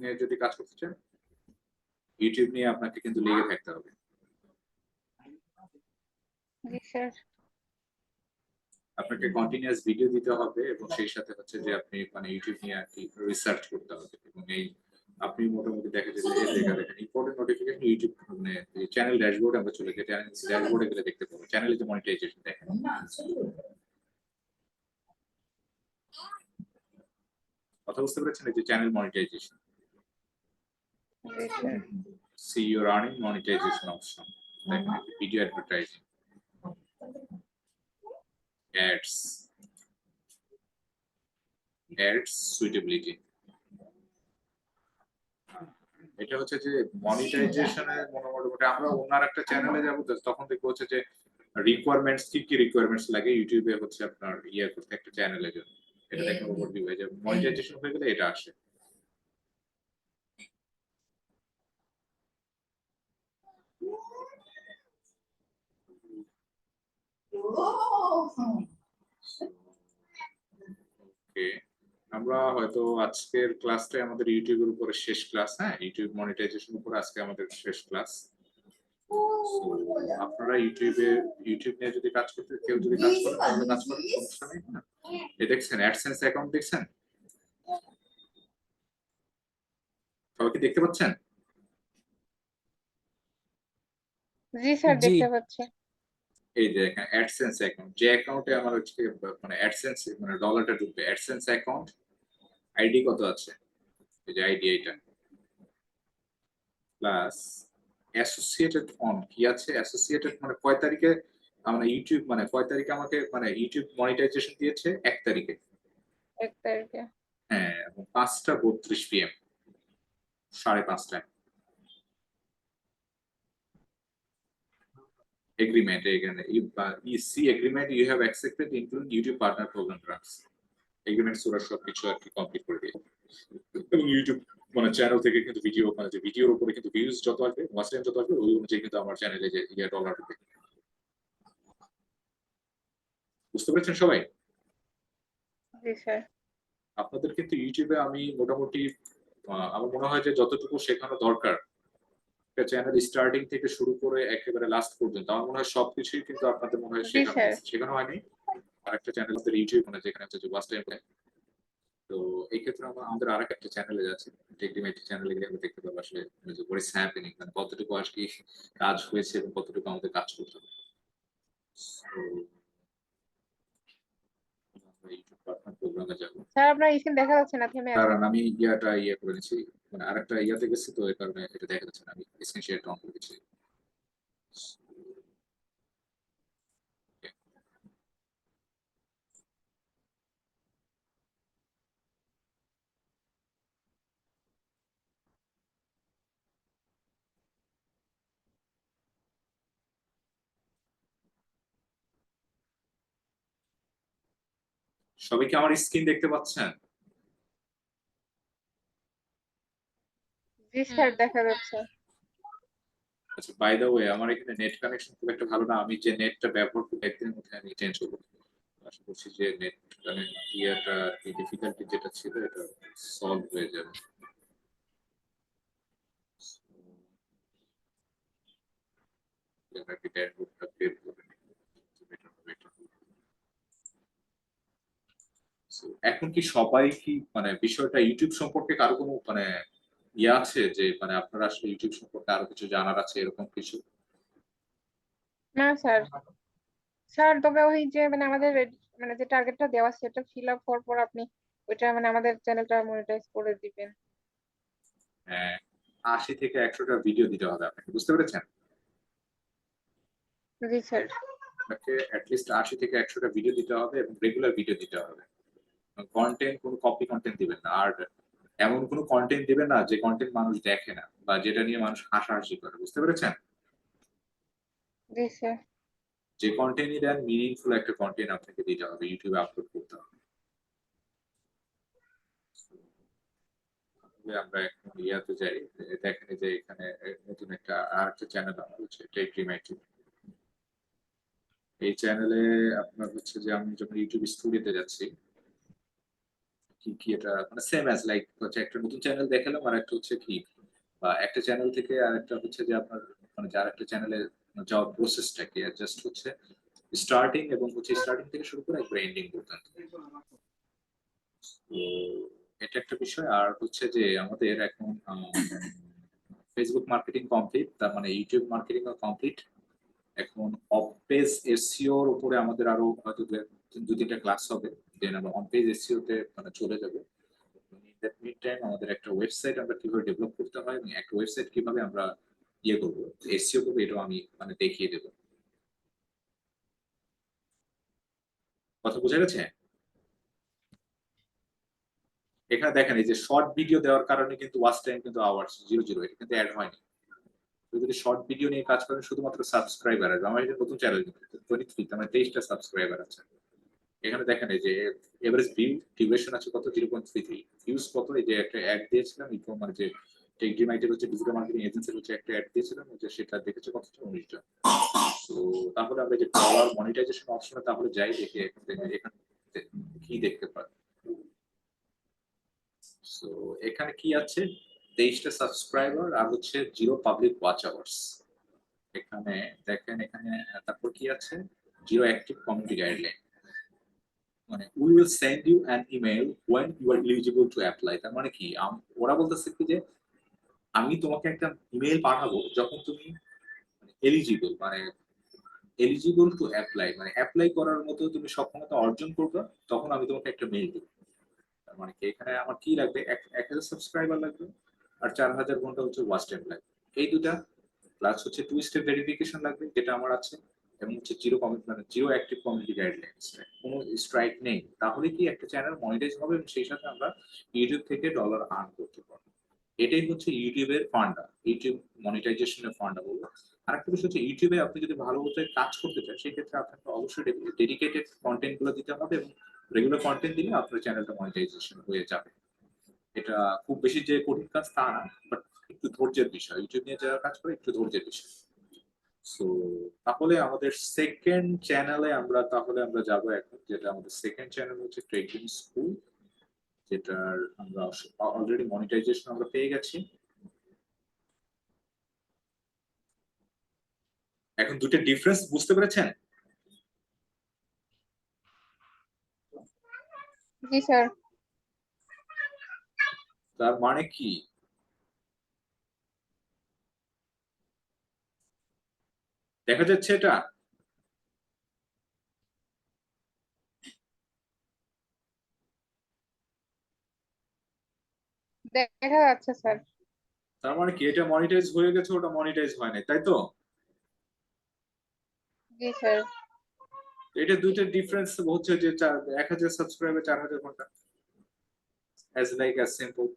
নিয়ে যদি কাজ করতে চান, ইউটিউব নিয়ে আপনাকে কিন্তু লেগে থাকতে হবে। জি স্যার। আপনাকে কন্টিনিউয়াস ভিডিও দিতে হবে এবং সেই সাথে হচ্ছে যে আপনি মানে ইউটিউব নিয়ে আর কি রিসার্চ করতে হবে এবং এই আপনি মোটামুটি দেখা যাবে এই জায়গা দেখেন ইম্পর্টেন্ট নোটিফিকেশন ইউটিউব মানে চ্যানেল ড্যাশবোর্ড আমরা চলে গেলে চ্যানেল ড্যাশবোর্ডে গেলে দেখতে পাবো চ্যানেলে যে মনিটাইজেশন দেখেন। কথা বুঝতে পেরেছেন? এই যে চ্যানেল মনিটাইজেশন, জি sir. see your earning monetization option, দেখেন ভিডিও অ্যাডভার্টাইজিং, ads suitability, এটা হচ্ছে যে মনিটাইজেশনের মোটামুটি আমরা ওনার একটা চ্যানেলে যাব তখন দেখবো হচ্ছে যে রিকোয়ারমেন্টস কি রিকোয়ারমেন্টস লাগে ইউটিউবে হচ্ছে আপনার ইয়ে করতে একটা চ্যানেলের জন্য, এটা দেখে ওভারভিউ হয়ে যাবে। মনিটাইজেশন হয়ে গেলে এটা আসে। ওকে, আমরা হয়তো আজকের ক্লাসটা আমাদের ইউটিউবের উপরে শেষ ক্লাস। হ্যাঁ, ইউটিউব মনিটাইজেশন উপরে আজকে আমাদের শেষ ক্লাস। আপনারা ইউটিউব নিয়ে যদি কাজ করতে কেউ যদি কাজ করেন তাহলে কাজ করেন, সমস্যা নেই। এই দেখছেন অ্যাডসেন্স অ্যাকাউন্ট দেখছেন? সবাই কি দেখতে পাচ্ছেন? জি স্যার দেখতে পাচ্ছি। এই যে এখানে অ্যাডসেন্স অ্যাকাউন্ট, যে অ্যাকাউন্টে আমার হচ্ছে মানে অ্যাডসেন্স মানে ডলারটা ঢুকবে, অ্যাডসেন্স অ্যাকাউন্ট আইডি কত আছে, এই যে আইডি এটা প্লাস অ্যাসোসিয়েটেড অন কি আছে, অ্যাসোসিয়েটেড মানে কয় তারিখে মানে ইউটিউব মানে কয় তারিখে আমাকে মানে ইউটিউব মনিটাইজেশন দিয়েছে, 1 তারিখে। 1 তারিখে। হ্যাঁ, এবং 5:32 PM, 5:30টায়। এগ্রিমেন্ট এখানে ইসি agreement you have accepted including YouTube partner program terms agreement সুরা সবকিছু আর কি কমপ্লিট করে দিয়ে এবং ইউটিউব মানে চ্যানেল থেকে কিন্তু ভিডিও মানে যে ভিডিওর উপরে কিন্তু ভিউজ যত আসবে ওয়াচ টাইম যত আসবে ওই অনুযায়ী কিন্তু আমার চ্যানেলে যে ইয়া ডলার ঢুকবে। বুঝতে পেরেছেন সবাই? জি স্যার। আপনাদের কিন্তু ইউটিউবে আমি মোটামুটি আমার মনে হয় যে যতটুকু শেখানো দরকার একটা চ্যানেল স্টার্টিং থেকে শুরু করে একেবারে লাস্ট পর্যন্ত আমার মনে হয় সবকিছুই কিন্তু আপনাদের মনে হয় জি শেখানো স্যার। হয়েছে। শেখানো হয়নি আর একটা চ্যানেল আমাদের ইউটিউব মানে যেখানে হচ্ছে যে ওয়াচ টাইম। তো এই ক্ষেত্রে আমাদের আরেক একটা চ্যানেলে যাচ্ছে টেকডিমেট চ্যানেলে গিয়ে আমরা দেখতে পাবো আসলে যে হোয়াট ইজ হ্যাপেনিং মানে কতটুকু আর কি কাজ হয়েছে এবং কতটুকু আমাদের কাজ করতে হবে। So, আমরা ইউটিউব পার্টনার প্রোগ্রামে যাবো। স্যার আপনার স্ক্রিন দেখা যাচ্ছে না, থেমে আছে। কারণ আমি ইয়ে করে নিচ্ছি মানে আরেকটা ইয়াতে গেছি তো এই কারণে এটা দেখা যাচ্ছে না, আমি স্ক্রিন শেয়ারটা অন করে দিচ্ছি। সবাই কি আমার স্ক্রিন দেখতে পাচ্ছেন? জি স্যার দেখা যাচ্ছে। আচ্ছা, বাই দ্য ওয়ে আমার এখানে নেট কানেকশন খুব একটা ভালো না, আমি যে নেটটা ব্যবহার করি একদিনের মধ্যে আমি চেঞ্জ করবো। আশা করছি যে নেট কানেক্ট ইয়াটা এই ডিফিকাল্টি যেটা ছিল এটা সলভ হয়ে যাবে। এখন কি সবাই কি মানে বিষয়টা ইউটিউব সম্পর্কে কারো কোনো মানে ইয়ে আছে যে মানে আপনারা আসলে ইউটিউব সম্পর্কে আরো কিছু জানার আছে এরকম কিছু? না স্যার। স্যার তবে ওই যে মানে আমাদের মানে যে টার্গেটটা দেওয়া সেটা ফিল আপ হওয়ার পর আপনি ওইটা মানে আমাদের চ্যানেলটা মনিটাইজ করে দিবেন। হ্যাঁ, 80 থেকে 100টা ভিডিও দিতে হবে আপনাকে, বুঝতে পেরেছেন? জি স্যার। আপনাকে অ্যাটলিস্ট 80 থেকে 100টা ভিডিও দিতে হবে এবং রেগুলার ভিডিও দিতে হবে। কন্টেন্ট কোনো কপি কন্টেন্ট দিবেন না আর এমন কোনো কন্টেন্ট দিবেন না যে কন্টেন্ট মানুষ দেখে না বা যেটা নিয়ে মানুষ হাসাহাসি করে, বুঝতে পেরেছেন? জি স্যার। যে কন্টেন্টই দেন মিনিংফুল একটা কন্টেন্ট আপনাকে দিতে হবে, ইউটিউবে আপলোড করতে হবে। আমরা এখন ইয়াতে যাই, দেখেন যে এখানে নতুন একটা আরেকটা চ্যানেল আমার হচ্ছে টেকড্রিমস্কুল। এই চ্যানেলে আপনার হচ্ছে যে আমি যখন ইউটিউব স্টুডিওতে যাচ্ছি কি এটা মানে সেম অ্যাজ লাইক হচ্ছে একটা নতুন চ্যানেল দেখালাম, আর একটা হচ্ছে কি বা একটা চ্যানেল থেকে আর একটা হচ্ছে যে আপনার মানে যার একটা চ্যানেলে যাওয়ার প্রসেসটা কি জাস্ট হচ্ছে স্টার্টিং এবং হচ্ছে স্টার্টিং থেকে শুরু করে একবার এন্ডিং পর্যন্ত। তো এটা একটা বিষয়। আর হচ্ছে যে আমাদের এখন ফেসবুক মার্কেটিং কমপ্লিট, তার মানে ইউটিউব মার্কেটিং কমপ্লিট। এখন অফ পেজ এসইও এর উপরে আমাদের আরো হয়তো দু তিনটা ক্লাস হবে, দেন আমরা অন পেজ এসইও তে মানে চলে যাবো। দ্যাট মিড টাইম আমাদের একটা ওয়েবসাইট আমরা কিভাবে ডেভেলপ করতে হয় এবং একটা ওয়েবসাইট কিভাবে আমরা ইয়ে করবো, এসইও করবো, এটাও আমি মানে দেখিয়ে দেবো। কথা বোঝা গেছে? এখানে দেখেন এই যে শর্ট ভিডিও দেওয়ার কারণে কিন্তু ওয়াচ টাইম কিন্তু আওয়ার্স 00, এটা কিন্তু অ্যাড হয়নি। যদি শর্ট ভিডিও নিয়ে কাজ করেন শুধুমাত্র সাবস্ক্রাইবার আছে। আমার এটা নতুন চ্যানেল, 23, মানে 23টা সাবস্ক্রাইবার আছে। এখানে দেখেন এই যে এভারেজ ভিউ ডিউরেশন আছে কত, 0.33, ভিউজ কত। এই যে একটা অ্যাড দিয়েছিলাম মানে যে টেকড্রিমাইটের হচ্ছে ডিজিটাল মার্কেটিং এজেন্সির হচ্ছে একটা অ্যাড দিয়েছিলাম, যে সেটা দেখেছে কত, 19 জন। তো তাহলে আমরা যে ডলার মনিটাইজেশন অপশনে তাহলে যাই, দেখে এখানে কি দেখতে পাই। সো এখানে কি আছে, 23টা সাবস্ক্রাইবার আর হচ্ছে 0 পাবলিক ওয়াচ আওয়ার্স। এখানে দেখেন, এখানে তারপর কি আছে, 0 অ্যাক্টিভ কমিউনিটি গাইডলাইন। মানে we will send you an email when you are eligible to apply. তার মানে কি, ওরা বলতেছে কি যে আমি তোমাকে একটা ইমেল পাঠাবো যখন তুমি এলিজিবল, মানে এলিজিবল টু অ্যাপ্লাই, মানে অ্যাপ্লাই করার মতো তুমি সক্ষমতা অর্জন করবে, তখন আমি তোমাকে একটা মেইল দেবো। তার মানে কি, এখানে আমার কি লাগবে, 1000 সাবস্ক্রাইবার লাগবে আর 4000 ঘন্টা হচ্ছে ওয়াচ টাইম লাগবে। এই দুটা প্লাস হচ্ছে 2 স্টেপ ভেরিফিকেশন লাগবে, যেটা আমার আছে, এবং হচ্ছে 0 কমিট, মানে 0 অ্যাক্টিভ কমিউনিটি গাইডলাইন্স, কোনো স্ট্রাইক নেই। তাহলে কি একটা চ্যানেল মনিটাইজ হবে এবং সেই সাথে আমরা ইউটিউব থেকে ডলার আর্ন করতে পারবো। এটাই হচ্ছে ইউটিউবের ফান্ডা, ইউটিউব মনিটাইজেশনের ফান্ডা বলবো। আরেকটা বিষয় হচ্ছে, ইউটিউবে আপনি যদি ভালো মতো কাজ করতে চান সেক্ষেত্রে আপনাকে অবশ্যই ডেডিকেটেড কন্টেন্ট গুলো দিতে হবে, এবং রেগুলার কন্টেন্ট দিলে আপনার চ্যানেলটা মনিটাইজেশন হয়ে যাবে। এটা খুব বেশি যে কঠিন কাজ তা না, বাট একটু ধৈর্যের বিষয়। ইউটিউব নিয়ে যারা কাজ করে একটু ধৈর্যের বিষয়। সো তাহলে আমাদের সেকেন্ড চ্যানেলে আমরা যাব এখন, যেটা আমাদের সেকেন্ড চ্যানেল হচ্ছে ট্রেডিং স্কুল, যেটার আমরা অলরেডি মনিটাইজেশন আমরা পেয়ে গেছি। এখন দুটো ডিফারেন্স বুঝতে পেরেছেন? জি স্যার। তার মানে কি, দেখা যাচ্ছে এটা? দেখা যাচ্ছে স্যার। তার মানে কি, এটা মনিটাইজ হয়ে গেছে, ওটা মনিটাইজ হয় নাই, তাই তো? জি স্যার। এটা দুইটা ডিফারেন্স হচ্ছে যে 1000 সাবস্ক্রাইবার 4000 ঘন্টা, as like as simple.